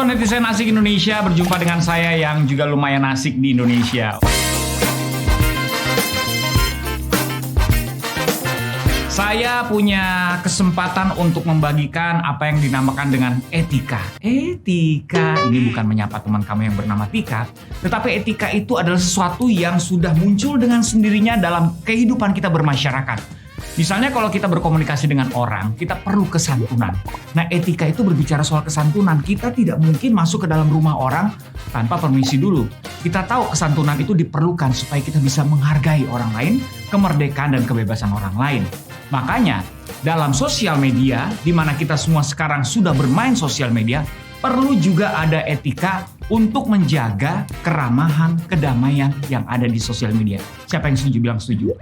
netizen asik Indonesia, berjumpa dengan saya yang juga lumayan asik di Indonesia. Saya punya kesempatan untuk membagikan apa yang dinamakan dengan etika. Etika ini bukan menyapa teman kamu yang bernama Tika, tetapi etika itu adalah sesuatu yang sudah muncul dengan sendirinya dalam kehidupan kita bermasyarakat. Misalnya kalau kita berkomunikasi dengan orang, kita perlu kesantunan. Nah, etika itu berbicara soal kesantunan. Kita tidak mungkin masuk ke dalam rumah orang tanpa permisi dulu. Kita tahu kesantunan itu diperlukan supaya kita bisa menghargai orang lain, kemerdekaan dan kebebasan orang lain. Makanya, dalam sosial media, di mana kita semua sekarang sudah bermain sosial media, perlu juga ada etika untuk menjaga keramahan, kedamaian yang ada di sosial media. Siapa yang setuju? Bilang setuju.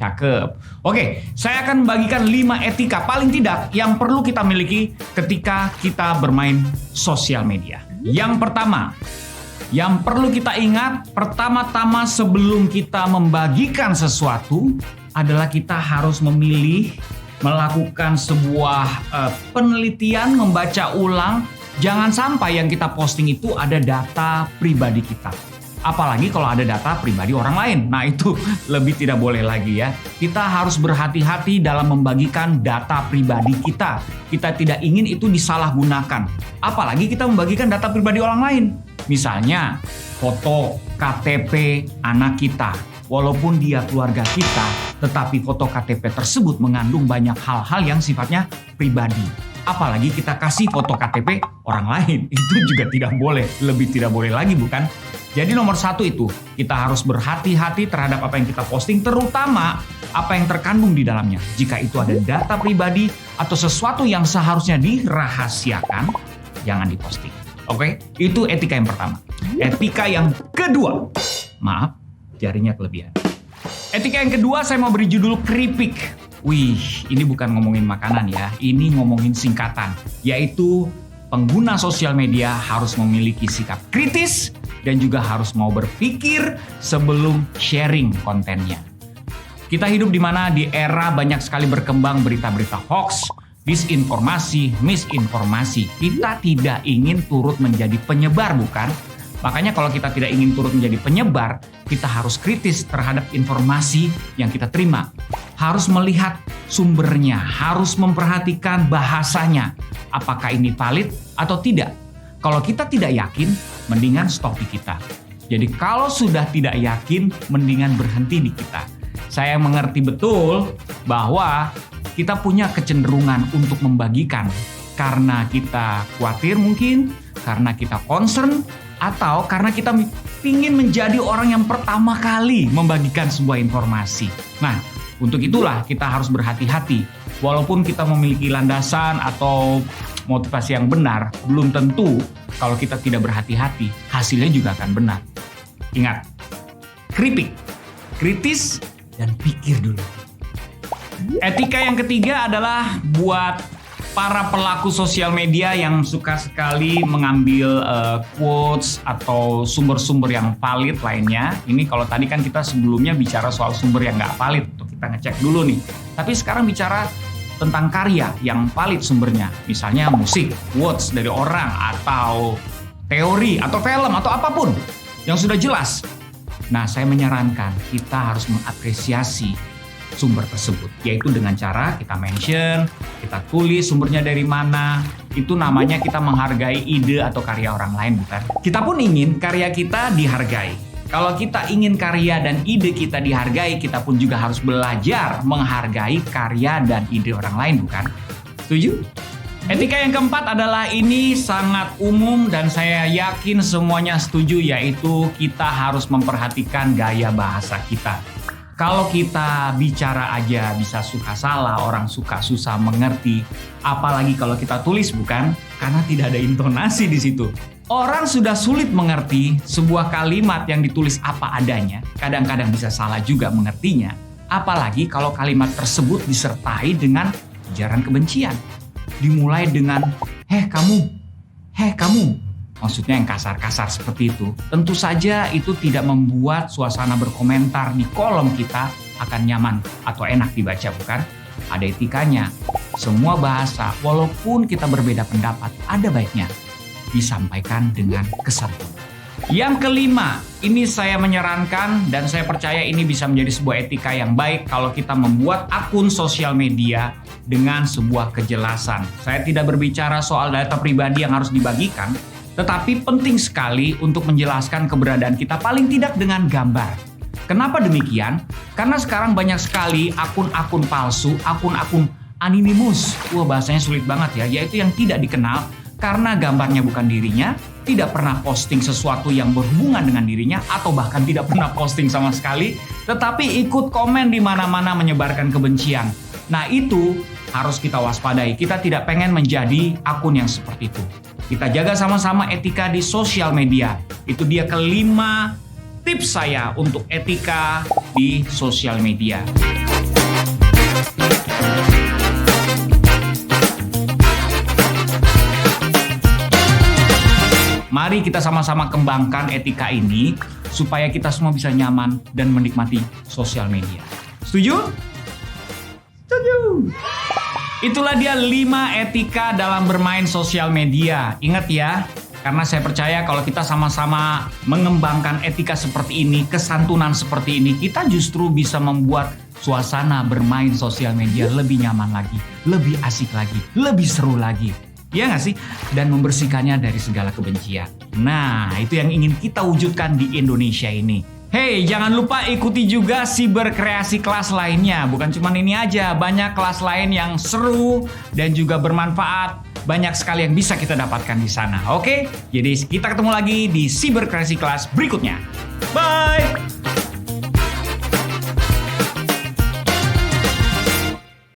Cakep. Oke, saya akan membagikan 5 etika paling tidak yang perlu kita miliki ketika kita bermain sosial media. Yang pertama, yang perlu kita ingat, pertama-tama sebelum kita membagikan sesuatu adalah kita harus memilih, melakukan sebuah penelitian, membaca ulang. Jangan sampai yang kita posting itu ada data pribadi kita. Apalagi kalau ada data pribadi orang lain. Nah, itu lebih tidak boleh lagi ya. Kita harus berhati-hati dalam membagikan data pribadi kita. Kita tidak ingin itu disalahgunakan. Apalagi kita membagikan data pribadi orang lain. Misalnya, foto KTP anak kita. Walaupun dia keluarga kita, tetapi foto KTP tersebut mengandung banyak hal-hal yang sifatnya pribadi. Apalagi kita kasih foto KTP orang lain. Itu juga tidak boleh. Lebih tidak boleh lagi, bukan? Jadi nomor 1 itu, kita harus berhati-hati terhadap apa yang kita posting, terutama apa yang terkandung di dalamnya. Jika itu ada data pribadi atau sesuatu yang seharusnya dirahasiakan, jangan diposting. Oke? Itu etika yang pertama. Etika yang kedua, maaf, jarinya kelebihan. Etika yang kedua saya mau beri judul keripik. Wih, ini bukan ngomongin makanan ya, ini ngomongin singkatan, yaitu pengguna sosial media harus memiliki sikap kritis dan juga harus mau berpikir sebelum sharing kontennya. Kita hidup di mana di era banyak sekali berkembang berita-berita hoax, disinformasi, misinformasi. Kita tidak ingin turut menjadi penyebar, bukan? Makanya kalau kita tidak ingin turut menjadi penyebar, kita harus kritis terhadap informasi yang kita terima. Harus melihat sumbernya, harus memperhatikan bahasanya. Apakah ini valid atau tidak? Kalau kita tidak yakin, mendingan stop di kita. Jadi kalau sudah tidak yakin, mendingan berhenti di kita. Saya mengerti betul bahwa kita punya kecenderungan untuk membagikan karena kita khawatir mungkin, karena kita concern, atau karena kita ingin menjadi orang yang pertama kali membagikan sebuah informasi. Nah, untuk itulah kita harus berhati-hati. Walaupun kita memiliki landasan atau motivasi yang benar, belum tentu kalau kita tidak berhati-hati, hasilnya juga akan benar. Ingat, keripik, kritis, dan pikir dulu. Etika yang ketiga adalah buat para pelaku sosial media yang suka sekali mengambil quotes atau sumber-sumber yang valid lainnya. Ini kalau tadi kan kita sebelumnya bicara soal sumber yang nggak valid, untuk kita ngecek dulu nih. Tapi sekarang bicara tentang karya yang valid sumbernya. Misalnya musik, quotes dari orang, atau teori, atau film, atau apapun yang sudah jelas. Nah, saya menyarankan kita harus mengapresiasi sumber tersebut, yaitu dengan cara kita mention, kita tulis sumbernya dari mana. Itu namanya kita menghargai ide atau karya orang lain, bukan? Kita pun ingin karya kita dihargai. Kalau kita ingin karya dan ide kita dihargai, kita pun juga harus belajar menghargai karya dan ide orang lain, bukan? Setuju? Etika yang keempat adalah ini sangat umum dan saya yakin semuanya setuju, yaitu kita harus memperhatikan gaya bahasa kita. Kalau kita bicara aja bisa suka salah, orang suka susah mengerti. Apalagi kalau kita tulis, bukan? Karena tidak ada intonasi di situ. Orang sudah sulit mengerti sebuah kalimat yang ditulis apa adanya. Kadang-kadang bisa salah juga mengertinya. Apalagi kalau kalimat tersebut disertai dengan ujaran kebencian. Dimulai dengan, heh kamu. Maksudnya yang kasar-kasar seperti itu. Tentu saja itu tidak membuat suasana berkomentar di kolom kita akan nyaman atau enak dibaca, bukan? Ada etikanya. Semua bahasa, walaupun kita berbeda pendapat, ada baiknya. disampaikan dengan kesantunan. Yang kelima, ini saya menyarankan dan saya percaya ini bisa menjadi sebuah etika yang baik kalau kita membuat akun sosial media dengan sebuah kejelasan. Saya tidak berbicara soal data pribadi yang harus dibagikan, tetapi penting sekali untuk menjelaskan keberadaan kita paling tidak dengan gambar. Kenapa demikian? Karena sekarang banyak sekali akun-akun palsu, akun-akun anonymous. Wah, bahasanya sulit banget ya, yaitu yang tidak dikenal karena gambarnya bukan dirinya, tidak pernah posting sesuatu yang berhubungan dengan dirinya, atau bahkan tidak pernah posting sama sekali, tetapi ikut komen di mana-mana menyebarkan kebencian. Nah, itu harus kita waspadai. Kita tidak pengen menjadi akun yang seperti itu. Kita jaga sama-sama etika di sosial media. Itu dia kelima tips saya untuk etika di sosial media. Mari kita sama-sama kembangkan etika ini supaya kita semua bisa nyaman dan menikmati sosial media. Setuju? Setuju. Itulah dia 5 etika dalam bermain sosial media. Ingat ya, karena saya percaya kalau kita sama-sama mengembangkan etika seperti ini, kesantunan seperti ini, kita justru bisa membuat suasana bermain sosial media lebih nyaman lagi, lebih asik lagi, lebih seru lagi. Iya nggak sih? Dan membersihkannya dari segala kebencian. Nah, itu yang ingin kita wujudkan di Indonesia ini. Hey, jangan lupa ikuti juga Siber Kreasi kelas lainnya. Bukan cuma ini aja, banyak kelas lain yang seru dan juga bermanfaat. Banyak sekali yang bisa kita dapatkan di sana. Oke? Jadi kita ketemu lagi di Siber Kreasi kelas berikutnya. Bye!